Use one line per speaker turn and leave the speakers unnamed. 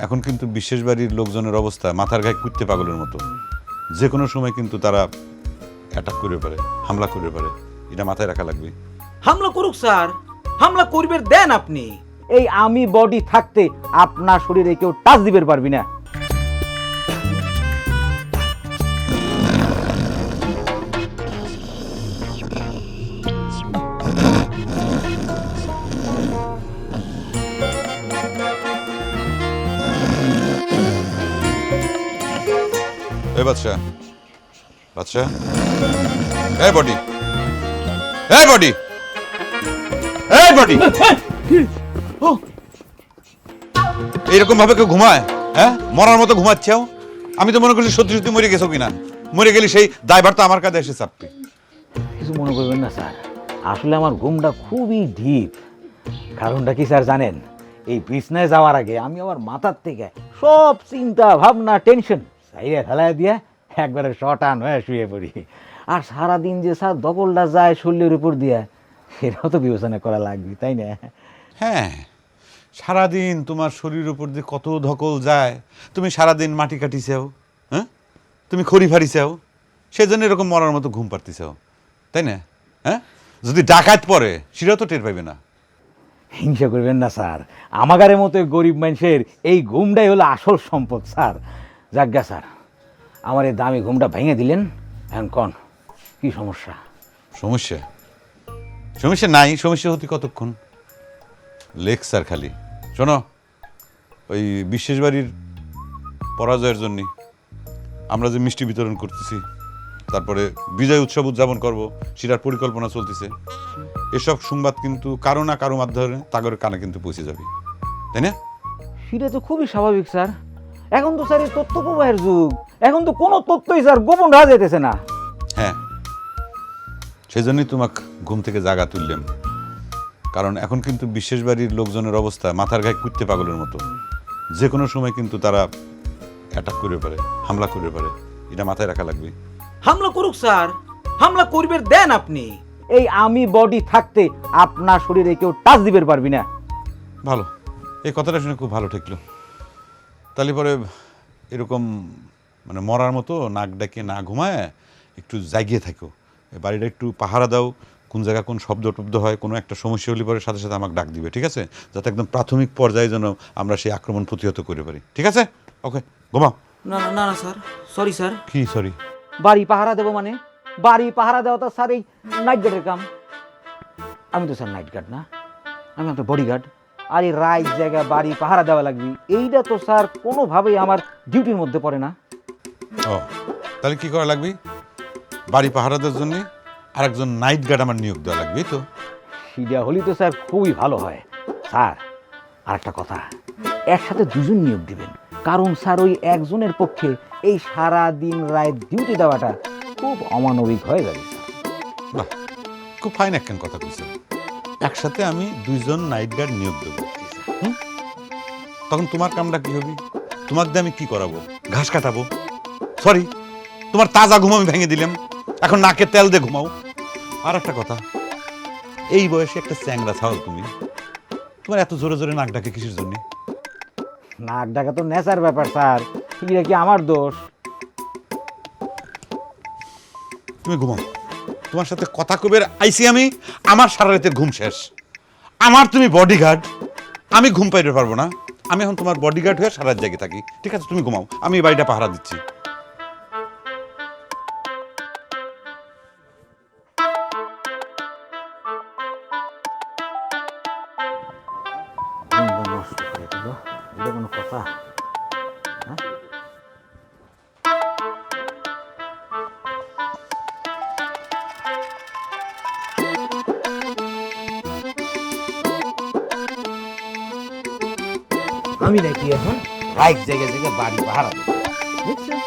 এখন কিন্তু বিশেষ বাড়ির লোকজনের অবস্থা মাথার গায়ে কুত্তে পাগলের মতো। যে কোনো সময় কিন্তু তারা অ্যাটাক করতে পারে, হামলা করতে পারে। এটা মাথায় রাখা লাগবে।
হামলা করুক স্যার, হামলা করবেন দেন আপনি।
এই আমি বডি থাকতে আপনার শরীরে কেউ টাচ দিতে পারবি না।
এই বাচ্চা বাচ্চা, এই বডি, এই বডি, এই বডি, এইরকম ভাবে কেউ ঘুমায়? হ্যাঁ, মরার মতো ঘুমাচ্ছেও। আমি তো মনে করছি সত্যি সত্যি মরে গেছো কিনা। মরে গেলি সেই দায়ভার তো আমার কাঁধে এসে চাপবে।
কিছু মনে করবেন না স্যার, আসলে আমার ঘুমটা খুবই ডিপ। কারণটা কি স্যার জানেন? এই বিছনায় যাওয়ার আগে আমি আমার মাথার থেকে সব চিন্তা ভাবনা টেনশন সাইডে ফেলায় দিয়ে একবারে শটান হয়ে শুয়ে পড়ি। আর সারাদিন যে স্যার দখলটা যায় শরীরের উপর দিয়ে, সেটাও তো বিবেচনা করা লাগবে, তাই না?
হ্যাঁ, সারাদিন তোমার শরীরের উপর দিয়ে কত ধকল যায়। তুমি সারাদিন মাটি কাটিছেও, হ্যাঁ, তুমি খড়ি ফাড়িছেও, সেই জন্য এরকম মরার মতো ঘুম পাড়তিছেও, তাই না? হ্যাঁ, যদি ডাকাত পড়ে সেটাও তো টের পাইবে না।
হিংসা করবেন না স্যার, আমাগারের মতো গরিব মানুষের এই ঘুমটাই হলো আসল সম্পদ স্যার। যাজ্ঞা স্যার, আমার এই দামি ঘুমটা ভেঙে দিলেন, এখন কন কি সমস্যা?
সমস্যা সমস্যা নাই, সমস্যা হতে কতক্ষণ লেকচার খালি। শোনো, ওই বিশেষ বাড়ির পরাজয়ের জন্য আমরা যে মিষ্টি বিতরণ করতেছি, তারপরে বিজয় উৎসব উদযাপন করব, সেটার পরিকল্পনা চলতেছে। এসব সংবাদ কিন্তু কারো না কারো মাধ্যমে তাগর কানে কিন্তু পৌঁছে যাবে, তাই না?
সেটা তো খুবই স্বাভাবিক স্যার। এখন তো স্যার এই তথ্য প্রবাহের যুগ, এখন তো কোনো তথ্যই স্যার গোপন রাখা যেতেছে না।
হ্যাঁ, সেই জন্যই তোমাকে ঘুম থেকে জাগা তুললাম। কারণ এখন কিন্তু বিশেষ বাড়ির লোকজনের অবস্থা মাথার গায়ে কুত্তে পাগলের মতো। যে কোনো সময় কিন্তু তারা অ্যাটাক করতে পারে, হামলা করতে পারে। এটা মাথায় রাখা লাগবে।
হামলা করুক স্যার, হামলা করবেন দেন আপনি।
এই আমি বডি থাকতে আপনার শরীরে কেউ টাচ দিতে পারবি না।
ভালো, এই কথাটা শুনে খুব ভালো ঠেকলো। তাহলে পরে এরকম মানে মরার মতো নাক ডাকিয়ে না ঘুমায় একটু জাগিয়ে থাকো। বাড়িটা একটু পাহারা দাও, কোন জায়গায় কোন শব্দ টব্দ হয়, কোনো একটা সমস্যা হলে পরে সাথে সাথে আমাকে ডাক দিবে, ঠিক আছে? যাতে একদম প্রাথমিক পর্যায়ে যেন আমরা সেই আক্রমণ প্রতিহত করে পারি, ঠিক আছে? ওকে, ঘুমাও।
না না না না স্যার, সরি স্যার।
কি সরি?
বাড়ি পাহারা দেবো মানে? বাড়ি পাহারা দেওয়া তো স্যার এই নাইট গার্ডের কাম। আমি তো স্যার নাইট গার্ড না, আমি আপনার বডিগার্ড। আর এই রাইট জায়গায় বাড়ি পাহারা দেওয়া লাগবে, এইটা তো স্যার কোনোভাবেই আমার ডিউটির মধ্যে পড়ে না।
ও, তাহলে কি করা লাগবে? বাড়ি পাহারা দেওয়ার জন্য আরেকজন নাইট গার্ড আমার নিয়োগ দেওয়া লাগবে, তো?
সেটা হলেই তো স্যার খুবই ভালো হয় স্যার। আর একটা কথা, একসাথে দুজন নিয়োগ দিবেন, কারণ স্যার ওই একজনের পক্ষে এই সারা দিন রাত ডিউটি দেওয়াটা খুব অমানবিক হয়ে যাবে স্যার।
বাহ, খুব ফাইন একখান কথা বলছে। একসাথে আমি দুইজন নাইট গার্ড নিয়োগ দেবো। তখন তোমার কামটা কি হবে? তোমাকে দিয়ে আমি কি করাবো? ঘাস কাটাবো? সরি, তোমার তাজা ঘুম আমি ভেঙে দিলাম, এখন নাকে তেল দিয়ে ঘুমাও। আর একটা কথা, এই বয়সে একটা চ্যাংরা ছাওয়াল তুমি, তোমার এত জোরে জোরে নাক ডাকে কিসের জন্য?
নাক ডাকা তো নেশার ব্যাপার স্যার, এটা কি আমার দোষ?
তুমি ঘুমাও, তোমার সাথে কথা কবে আইসি আমি, আমার সারা রাতের ঘুম শেষ। আমার তুমি বডিগার্ড, আমি ঘুম পাইতে পারবো না। আমি এখন তোমার বডিগার্ড হয়ে সারা রাত জেগে থাকি, ঠিক আছে? তুমি ঘুমাও, আমি এই বাড়িটা পাহারা দিচ্ছি।
নষ্ট করে দিল, এটা কোনো কথা? হ্যাঁ? আমি নাকি এখন রাইট জায়গায় জায়গায় বাড়ি পাহারা দেবো, বুঝছেন?